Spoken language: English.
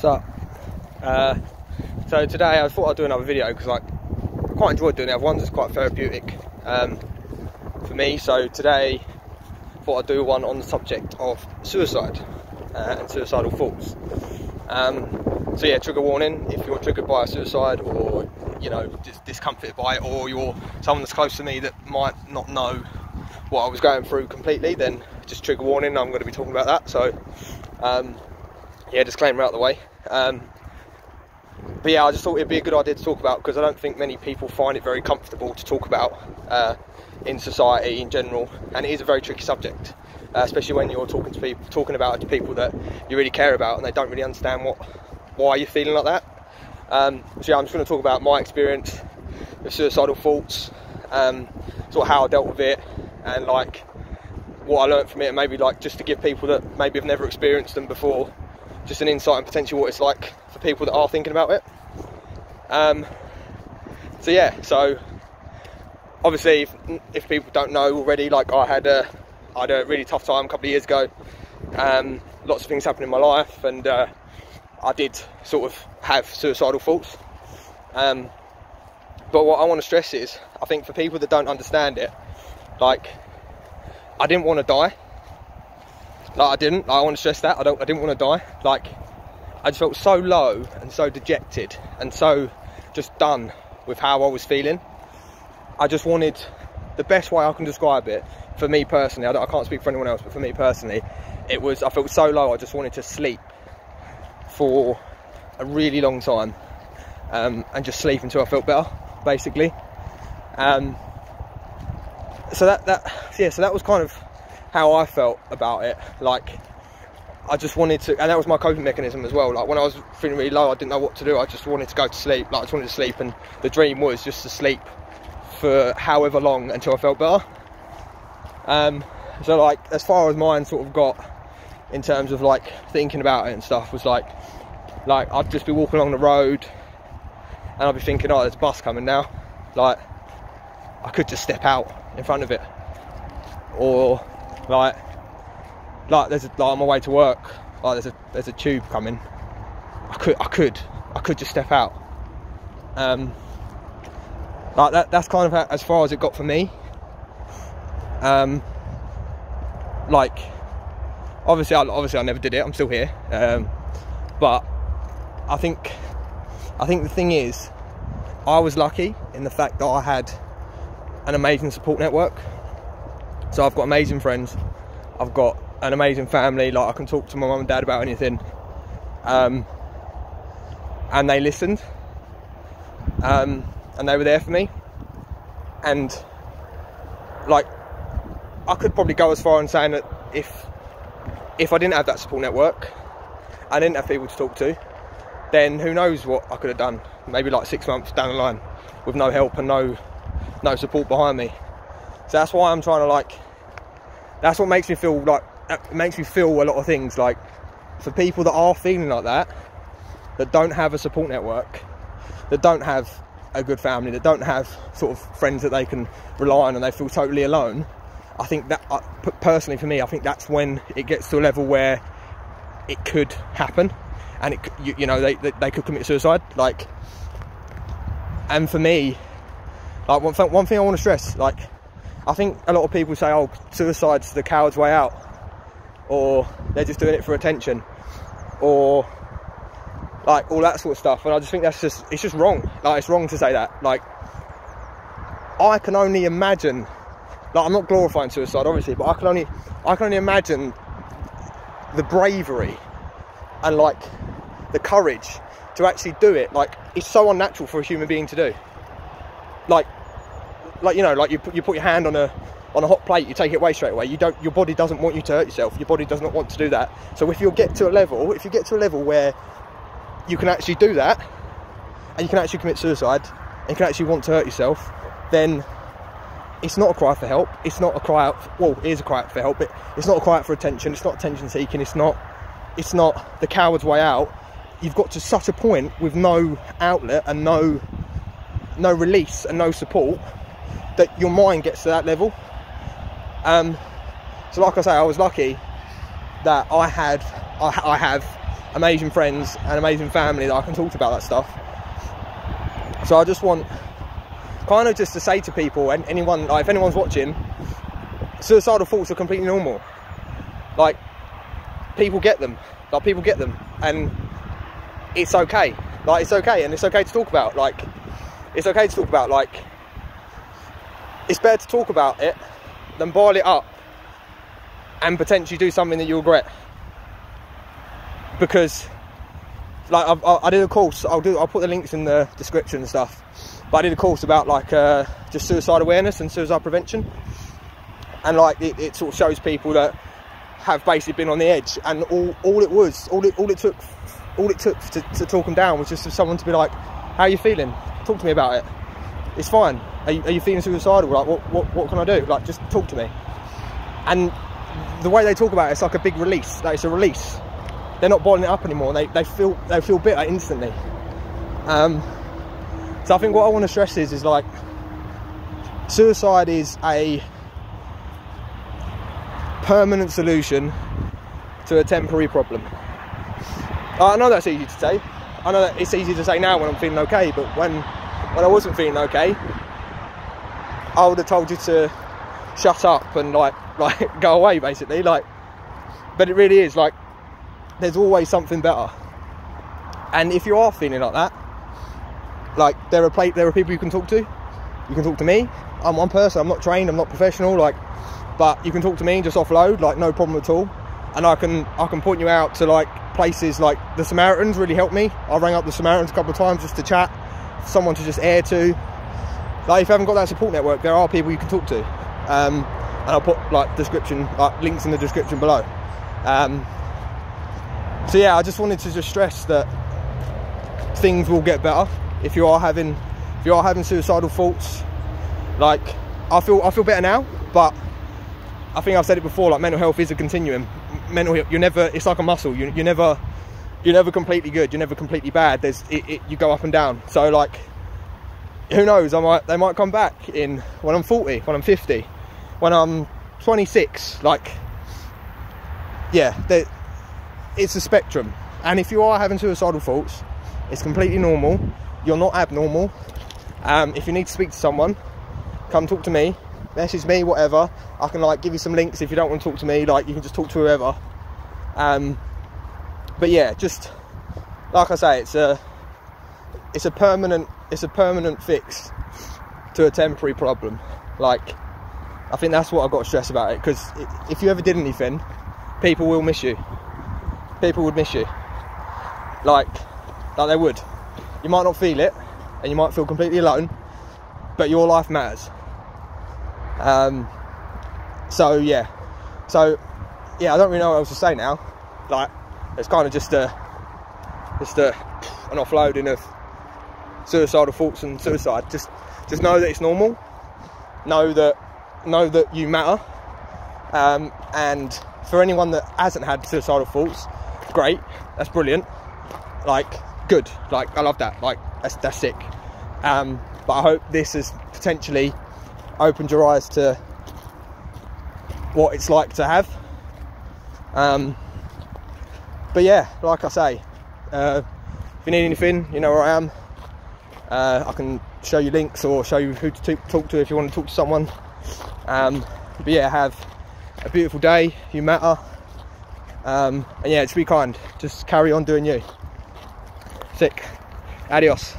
So today I thought I'd do another video because I quite enjoyed doing the other ones. It's quite therapeutic for me. So today I thought I'd do one on the subject of suicide and suicidal thoughts. So yeah, trigger warning: if you're triggered by a suicide, or you know, discomforted by it, or you're someone that's close to me that might not know what I was going through completely, then just trigger warning. I'm going to be talking about that. So yeah, disclaimer out of the way. But yeah, I just thought it'd be a good idea to talk about, because I don't think many people find it very comfortable to talk about in society in general, and it is a very tricky subject, especially when you're talking about it to people that you really care about and they don't really understand why you're feeling like that. So yeah, I'm just going to talk about my experience with suicidal thoughts, sort of how I dealt with it, and like what I learned from it, and maybe like just to give people that maybe have never experienced them before just an insight and potentially what it's like for people that are thinking about it. So yeah, so obviously if people don't know already, like I had a really tough time a couple of years ago. Lots of things happened in my life, and I did sort of have suicidal thoughts. But what I want to stress is, I think for people that don't understand it, like, I didn't want to die. Like, I want to stress that. I didn't want to die. Like, I just felt so low and so dejected and so just done with how I was feeling. I just wanted, the best way I can describe it, for me personally, I can't speak for anyone else, but for me personally, it was, I felt so low, I just wanted to sleep for a really long time, and just sleep until I felt better, basically. So that was kind of how I felt about it. Like, I just wanted to, and that was my coping mechanism as well. Like, when I was feeling really low, I didn't know what to do. I just wanted to go to sleep. Like, I just wanted to sleep, and the dream was just to sleep for however long until I felt better. So like, as far as mine sort of got in terms of like thinking about it and stuff, was like I'd just be walking along the road and I'd be thinking, oh, there's a bus coming now. Like, I could just step out in front of it, or like there's on my way to work, like there's a tube coming. I could just step out. Like that's kind of as far as it got for me. Like, obviously I never did it. I'm still here. But I think the thing is, I was lucky in the fact that I had an amazing support network. So I've got amazing friends, I've got an amazing family. Like, I can talk to my mum and dad about anything, and they listened, and they were there for me. And like, I could probably go as far in saying that if I didn't have that support network, I didn't have people to talk to, then who knows what I could have done, maybe like 6 months down the line with no help and no support behind me. So that's why I'm trying to, like, that's what makes me feel like, it makes me feel a lot of things. Like, for people that are feeling like that don't have a support network, that don't have a good family, that don't have sort of friends that they can rely on, and they feel totally alone, I think that, personally for me, I think that's when it gets to a level where it could happen, and it, you know, they could commit suicide. Like, and for me, like, one thing I want to stress, like, I think a lot of people say, oh, suicide's the coward's way out, or they're just doing it for attention, or like all that sort of stuff. And I just think it's just wrong. Like, it's wrong to say that. Like, I can only imagine, like, I'm not glorifying suicide obviously, but I can only imagine the bravery and like the courage to actually do it. Like, it's so unnatural for a human being to do. Like you know, like you put your hand on a hot plate, you take it away straight away. Your body doesn't want you to hurt yourself. Your body does not want to do that. So if you get to a level where you can actually do that, and you can actually commit suicide, and you can actually want to hurt yourself, then it's not a cry for help. It's not a cry out. Well, it is a cry out for help, but it's not a cry out for attention. It's not attention seeking. It's not the coward's way out. You've got to such a point with no outlet and no release and no support that your mind gets to that level. So like I say, I was lucky that I have amazing friends and amazing family that I can talk to about that stuff. So I just want kind of just to say to people, and anyone, like if anyone's watching, suicidal thoughts are completely normal. Like, people get them, and it's okay. Like, it's okay, and it's okay to talk about. Like, it's okay to talk about. Like, it's better to talk about it than boil it up and potentially do something that you regret. Because, like, I did a course. I'll put the links in the description and stuff. But I did a course about like just suicide awareness and suicide prevention, and like it sort of shows people that have basically been on the edge, and all it took to talk them down was just for someone to be like, "How are you feeling? Talk to me about it. It's fine. Are you feeling suicidal? Like, what can I do? Like, just talk to me." And the way they talk about it, it's like a big release. Like, it's a release. They're not boiling it up anymore. They feel bitter instantly. So I think what I want to stress is like, suicide is a permanent solution to a temporary problem. I know that's easy to say. I know that it's easy to say now when I'm feeling okay, but when I wasn't feeling okay, I would have told you to shut up and like go away, basically. Like, but it really is like, there's always something better. And if you are feeling like that, like, there are people you can talk to. You can talk to me. I'm one person. I'm not trained. I'm not professional. Like, but you can talk to me and just offload. Like, no problem at all. And I can point you out to like places like the Samaritans. Really helped me. I rang up the Samaritans a couple of times just to chat, someone to just air to. Like, if you haven't got that support network, there are people you can talk to. And I'll put like links in the description below. So yeah, I just wanted to just stress that things will get better. If you are having suicidal thoughts, like, I feel better now, but I think I've said it before, like, mental health is a continuum. Mental health, it's like a muscle. You're never completely good. You're never completely bad. You go up and down. So like, who knows? They might come back when I'm 40, when I'm 50, when I'm 26. Like, yeah, it's a spectrum. And if you are having suicidal thoughts, it's completely normal. You're not abnormal. If you need to speak to someone, come talk to me, message me, whatever. I can like give you some links if you don't want to talk to me. Like, you can just talk to whoever. But yeah, just like I say, it's a permanent fix to a temporary problem. Like, I think that's what I've got to stress about it, because if you ever did anything, people will miss you. People would miss you. Like they would. You might not feel it, and you might feel completely alone, but your life matters. So yeah, I don't really know what else to say now. Like, it's kind of just an offloading of suicidal thoughts and suicide. Just know that it's normal. Know that you matter. And for anyone that hasn't had suicidal thoughts, great. That's brilliant. Like, good. Like, I love that. Like, that's sick. But I hope this has potentially opened your eyes to what it's like to have. But yeah, like I say, if you need anything, you know where I am. I can show you links or show you who to talk to if you want to talk to someone. But yeah, have a beautiful day. You matter. And yeah, just be kind. Just carry on doing you. Sick. Adios.